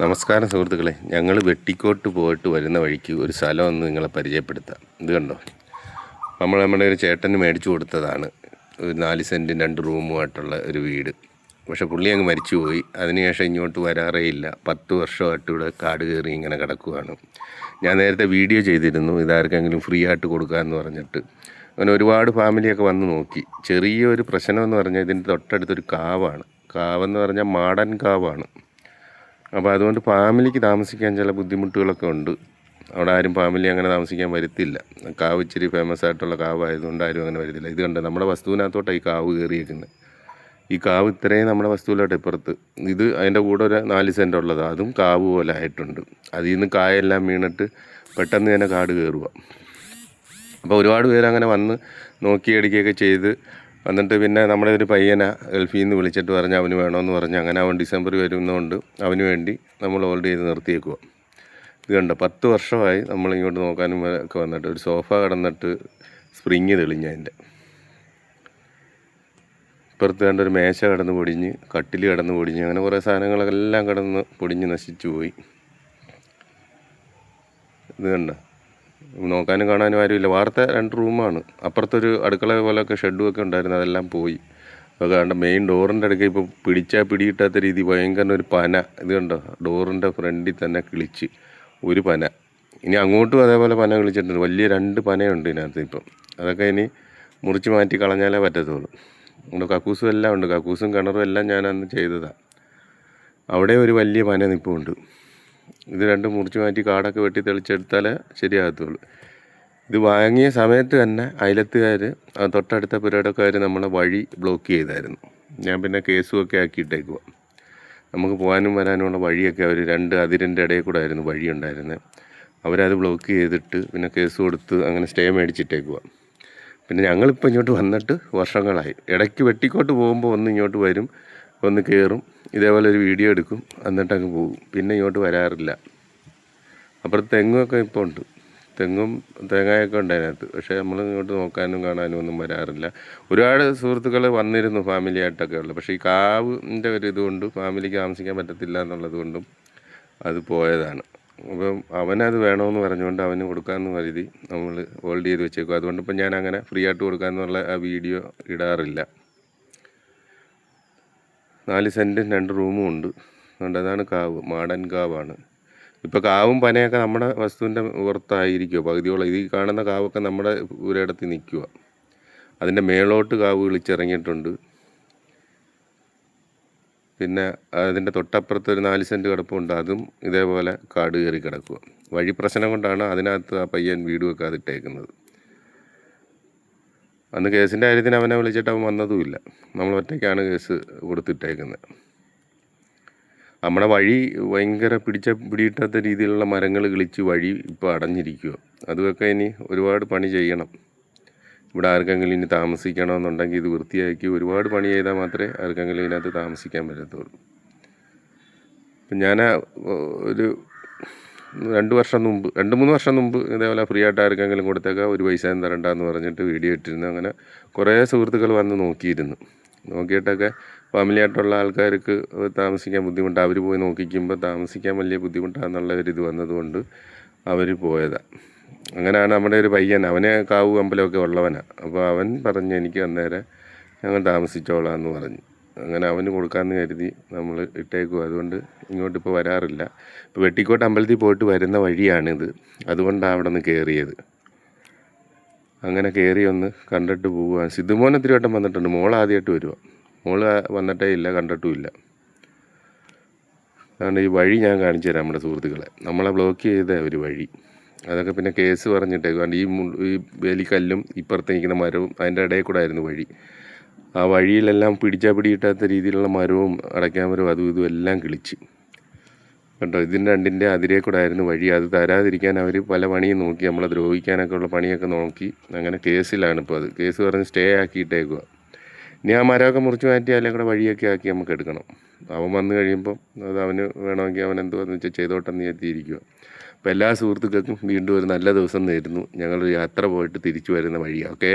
നമസ്കാരം സുഹൃത്തുക്കളെ, ഞങ്ങൾ വെട്ടിക്കോട്ട് പോയിട്ട് വരുന്ന വഴിക്ക് ഒരു സ്ഥലം ഒന്ന് നിങ്ങളെ പരിചയപ്പെടുത്താം. ഇത് കണ്ടോ, നമ്മുടെ ഒരു ചേട്ടന് മേടിച്ചു കൊടുത്തതാണ്. ഒരു 4 സെൻറ്റും 2 റൂമുമായിട്ടുള്ള ഒരു വീട്. പക്ഷേ പുള്ളി അങ്ങ് മരിച്ചുപോയി. അതിനുശേഷം ഇങ്ങോട്ട് വരാറേ ഇല്ല. 10 വർഷമായിട്ട് ഇവിടെ കാട് കയറി ഇങ്ങനെ കിടക്കുകയാണ്. ഞാൻ നേരത്തെ വീഡിയോ ചെയ്തിരുന്നു, ഇതാർക്കെങ്കിലും ഫ്രീ ആയിട്ട് കൊടുക്കാമെന്ന് പറഞ്ഞിട്ട്. അങ്ങനെ ഒരുപാട് ഫാമിലിയൊക്കെ വന്ന് നോക്കി. ചെറിയൊരു പ്രശ്നമെന്ന് പറഞ്ഞാൽ ഇതിൻ്റെ തൊട്ടടുത്തൊരു കാവാണ്. കാവെന്ന് പറഞ്ഞാൽ മാടൻ കാവാണ്. അപ്പോൾ അതുകൊണ്ട് ഫാമിലിക്ക് താമസിക്കാൻ ചില ബുദ്ധിമുട്ടുകളൊക്കെ ഉണ്ട്. അവിടെ ആരും ഫാമിലി അങ്ങനെ താമസിക്കാൻ വരത്തില്ല. കാവ് ഇച്ചിരി ഫേമസ് ആയിട്ടുള്ള കാവായതുകൊണ്ട് ആരും അങ്ങനെ വരത്തില്ല. ഇത് കണ്ട് നമ്മുടെ വസ്തുവിനകത്തോട്ടാണ് ഈ കാവ് കയറിയേക്കുന്നത്. ഈ കാവ് ഇത്രയും നമ്മുടെ വസ്തുവിലോട്ട് ഇപ്പുറത്ത് ഇത് അതിൻ്റെ കൂടെ ഒരു 4 സെൻറ്റ് ഉള്ളതാണ്. അതും കാവ് പോലെ ആയിട്ടുണ്ട്. അതിൽ നിന്ന് കായെല്ലാം വീണിട്ട് പെട്ടെന്ന് തന്നെ കാട് കയറുക. അപ്പോൾ ഒരുപാട് പേര് അങ്ങനെ വന്ന് നോക്കിയടിക്കുകയൊക്കെ ചെയ്ത് എന്നിട്ട് പിന്നെ നമ്മുടെ ഒരു പയ്യനെ ഗൾഫിൽ നിന്ന് വിളിച്ചിട്ട് പറഞ്ഞ് അവന് വേണമെന്ന് പറഞ്ഞ് അങ്ങനെ അവൻ ഡിസംബർ വരുന്നതുകൊണ്ട് അവന് വേണ്ടി നമ്മൾ ഓൾഡ് ചെയ്ത് നിർത്തിയേക്കുക. ഇത് കണ്ടോ, 10 വർഷമായി നമ്മളിങ്ങോട്ട് നോക്കാനും ഒക്കെ വന്നിട്ട്. ഒരു സോഫ കിടന്നിട്ട് സ്പ്രിങ് തെളിഞ്ഞതിൻ്റെ ഇപ്പുറത്ത് കണ്ട ഒരു മേശ കിടന്ന് പൊടിഞ്ഞ്, കട്ടിൽ കിടന്ന് പൊടിഞ്ഞ്, അങ്ങനെ കുറേ സാധനങ്ങളെല്ലാം കിടന്ന് പൊടിഞ്ഞ് നശിച്ചു പോയി. ഇത് കണ്ടോ, നോക്കാനും കാണാനും ആരുമില്ല. വാർത്ത 2 റൂമാണ്. അപ്പുറത്തൊരു അടുക്കള പോലെയൊക്കെ ഷെഡുമൊക്കെ ഉണ്ടായിരുന്നു, അതെല്ലാം പോയി. അപ്പോൾ കണ്ട മെയിൻ ഡോറിൻ്റെ അടുക്ക ഇപ്പോൾ പിടികിട്ടാത്ത രീതി ഭയങ്കര ഒരു പന. ഇത് കണ്ടോ, ഡോറിൻ്റെ ഫ്രണ്ടിൽ തന്നെ കിളിച്ച് ഒരു പന. ഇനി അങ്ങോട്ടും അതേപോലെ പന കിളിച്ചിട്ടുണ്ട്. വലിയ 2 പനയുണ്ട് ഇതിനകത്ത്. ഇപ്പം അതൊക്കെ ഇനി മുറിച്ച് മാറ്റി കളഞ്ഞാലേ പറ്റത്തുള്ളൂ. നമ്മുടെ കക്കൂസും എല്ലാം ഉണ്ട്. കക്കൂസും കിണറും എല്ലാം ഞാൻ അന്ന് ചെയ്തതാണ്. അവിടെ ഒരു വലിയ പന നിൽപ്പുണ്ട്. ഇത് 2 മുറിച്ച് മാറ്റി കാടൊക്കെ വെട്ടി തെളിച്ചെടുത്താലേ ശരിയാകത്തുള്ളൂ. ഇത് വാങ്ങിയ സമയത്ത് തന്നെ അയലത്തുകാർ, തൊട്ടടുത്ത പുരയിടക്കാർ നമ്മളെ വഴി ബ്ലോക്ക് ചെയ്തായിരുന്നു. ഞാൻ പിന്നെ കേസുമൊക്കെ ആക്കിയിട്ടേക്കുക. നമുക്ക് പോകാനും വരാനുമുള്ള വഴിയൊക്കെ അവർ 2 അതിരിൻ്റെ ഇടയിൽ കൂടെ ആയിരുന്നു വഴി ഉണ്ടായിരുന്നത്. അവരത് ബ്ലോക്ക് ചെയ്തിട്ട് പിന്നെ കേസ് കൊടുത്ത് അങ്ങനെ സ്റ്റേ മേടിച്ചിട്ടേക്കുക. പിന്നെ ഞങ്ങളിപ്പോൾ ഇങ്ങോട്ട് വന്നിട്ട് വർഷങ്ങളായി. ഇടയ്ക്ക് വെട്ടിക്കോട്ട് പോകുമ്പോൾ ഒന്ന് ഇങ്ങോട്ട് വരും, ഒന്ന് കയറും, ഇതേപോലെ ഒരു വീഡിയോ എടുക്കും, എന്നിട്ടങ്ങ് പോകും. പിന്നെ ഇങ്ങോട്ട് വരാറില്ല. അപ്പുറത്ത് തെങ്ങൊക്കെ ഇപ്പോൾ ഉണ്ട്. തെങ്ങും തേങ്ങയൊക്കെ ഉണ്ട് അതിനകത്ത്. പക്ഷേ നമ്മൾ ഇങ്ങോട്ട് നോക്കാനും കാണാനും ഒന്നും വരാറില്ല. ഒരുപാട് സുഹൃത്തുക്കൾ വന്നിരുന്നു ഫാമിലി ആയിട്ടൊക്കെ ഉള്ളത്. പക്ഷേ ഈ കാവിൻ്റെ ഒരു ഇതുകൊണ്ട് ഫാമിലിക്ക് താമസിക്കാൻ പറ്റത്തില്ല എന്നുള്ളത് കൊണ്ടും അത് പോയതാണ്. അപ്പം അവനത് വേണമെന്ന് പറഞ്ഞുകൊണ്ട് അവന് കൊടുക്കാമെന്ന് കരുതി നമ്മൾ ഹോൾഡ് ചെയ്ത് വെച്ചേക്കും. അതുകൊണ്ട് ഇപ്പം ഞാൻ അങ്ങനെ ഫ്രീ ആയിട്ട് കൊടുക്കാമെന്നുള്ള ആ വീഡിയോ ഇടാറില്ല. 4 സെൻറ്റും 2 റൂമും ഉണ്ട്. അതുകൊണ്ട് അതാണ് കാവ്, മാടൻ കാവാണ്. ഇപ്പോൾ കാവും പനയൊക്കെ നമ്മുടെ വസ്തുവിൻ്റെ പുറത്തായിരിക്കുമോ പകുതിയോളം. ഇത് കാണുന്ന കാവൊക്കെ നമ്മുടെ ഒരിടത്ത് നിൽക്കുക. അതിൻ്റെ മേളോട്ട് കാവ് വിളിച്ചിറങ്ങിയിട്ടുണ്ട്. പിന്നെ അതിൻ്റെ തൊട്ടപ്പുറത്ത് ഒരു 4 സെൻറ്റ് കിടപ്പുണ്ട്. അതും ഇതേപോലെ കാട് കയറി കിടക്കുക. വഴി പ്രശ്നം കൊണ്ടാണ് അതിനകത്ത് ആ പയ്യൻ വീട് വെക്കാതിട്ടേക്കുന്നത്. അന്ന് കേസിൻ്റെ കാര്യത്തിന് അവനെ വിളിച്ചിട്ട് അവൻ വന്നതുമില്ല. നമ്മൾ ഒറ്റയ്ക്കാണ് കേസ് കൊടുത്തിട്ടേക്കുന്നത്. നമ്മുടെ വഴി ഭയങ്കര പിടികിട്ടാത്ത രീതിയിലുള്ള മരങ്ങൾ കിളിച്ച് വഴി ഇപ്പോൾ അടഞ്ഞിരിക്കുക. അതൊക്കെ ഇനി ഒരുപാട് പണി ചെയ്യണം. ഇവിടെ ആർക്കെങ്കിലും ഇനി താമസിക്കണമെന്നുണ്ടെങ്കിൽ ഇത് വൃത്തിയാക്കി ഒരുപാട് പണി ചെയ്താൽ മാത്രമേ ആർക്കെങ്കിലും ഇതിനകത്ത് താമസിക്കാൻ പറ്റത്തുള്ളൂ. ഇപ്പം ഞാൻ ഒരു 2 വർഷം മുമ്പ് 2-3 വർഷം മുമ്പ് ഇതേപോലെ ഫ്രീ ആയിട്ട് ആർക്കെങ്കിലും കൊടുത്തേക്കാം, ഒരു പൈസയും തരണ്ടെന്ന് പറഞ്ഞിട്ട് വീഡിയോ ഇട്ടിരുന്നു. അങ്ങനെ കുറേ സുഹൃത്തുക്കൾ വന്ന് നോക്കിയിട്ടൊക്കെ ഫാമിലി ആയിട്ടുള്ള ആൾക്കാർക്ക് താമസിക്കാൻ ബുദ്ധിമുട്ടാണ്. അവർ പോയി നോക്കിക്കുമ്പോൾ താമസിക്കാൻ വലിയ ബുദ്ധിമുട്ടാണെന്നുള്ള ഒരു ഇത് വന്നതുകൊണ്ട് അവർ പോയതാണ്. അങ്ങനെയാണ് നമ്മുടെ ഒരു പയ്യൻ, അവനെ കാവ് അമ്പലമൊക്കെ ഉള്ളവനാണ്. അപ്പോൾ അവൻ പറഞ്ഞ് എനിക്ക് അന്നേരം ഞങ്ങൾ താമസിച്ചോളാം എന്ന് പറഞ്ഞു. അങ്ങനെ അവന് കൊടുക്കാമെന്ന് കരുതി നമ്മൾ ഇട്ടേക്കും. അതുകൊണ്ട് ഇങ്ങോട്ട് ഇപ്പോൾ വരാറില്ല. ഇപ്പോൾ വെട്ടിക്കോട്ട് അമ്പലത്തിൽ പോയിട്ട് വരുന്ന വഴിയാണിത്. അതുകൊണ്ടാണ് അവിടെ നിന്ന് കയറിയത്. അങ്ങനെ കയറി ഒന്ന് കണ്ടിട്ട് പോവുക. സിദ്ധുമോൻ ഒത്തിരി വട്ടം വന്നിട്ടുണ്ട്. മോൾ ആദ്യമായിട്ട് വരുക. മോള് വന്നിട്ടേ ഇല്ല, കണ്ടിട്ടുമില്ല. അതുകൊണ്ട് ഈ വഴി ഞാൻ കാണിച്ചു തരാം നമ്മുടെ സുഹൃത്തുക്കളെ. നമ്മളെ ബ്ലോക്ക് ചെയ്ത ഒരു വഴി. അതൊക്കെ പിന്നെ കേസ് പറഞ്ഞിട്ടേക്കും. കാരണം ഈ വേലിക്കല്ലും ഇപ്പുറത്ത് നിൽക്കുന്ന മരവും അതിൻ്റെ ഇടയിൽ കൂടെ ആയിരുന്നു വഴി. ആ വഴിയിലെല്ലാം പിടികിട്ടാത്ത രീതിയിലുള്ള മരവും അടയ്ക്കാമരവും അതും ഇതും എല്ലാം കിളിച്ച് കേട്ടോ. ഇതിൻ്റെ 2ൻ്റെ അതിരേ കൂടെ ആയിരുന്നു വഴി. അത് തരാതിരിക്കാൻ അവർ പല പണിയും നോക്കി, നമ്മളെ ദ്രോഹിക്കാനൊക്കെ ഉള്ള പണിയൊക്കെ നോക്കി. അങ്ങനെ കേസിലാണ് ഇപ്പോൾ. അത് കേസ് പറഞ്ഞ് സ്റ്റേ ആക്കിയിട്ടേക്കുക. ഇനി ആ മരമൊക്കെ മുറിച്ച് മാറ്റി അതിലെ കൂടെ വഴിയൊക്കെ ആക്കി നമുക്ക് എടുക്കണം. അവൻ വന്നു കഴിയുമ്പം അത് അവന് വേണമെങ്കിൽ അവൻ എന്തുവാന്ന് വെച്ചാൽ ചെയ്തോട്ടെന്ന് എത്തിയിരിക്കുക. അപ്പോൾ എല്ലാ സുഹൃത്തുക്കൾക്കും വീണ്ടും ഒരു നല്ല ദിവസം നേരുന്നു. ഞങ്ങൾ യാത്ര പോയിട്ട് തിരിച്ചു വരുന്ന വഴിയാണ്. ഓക്കെ.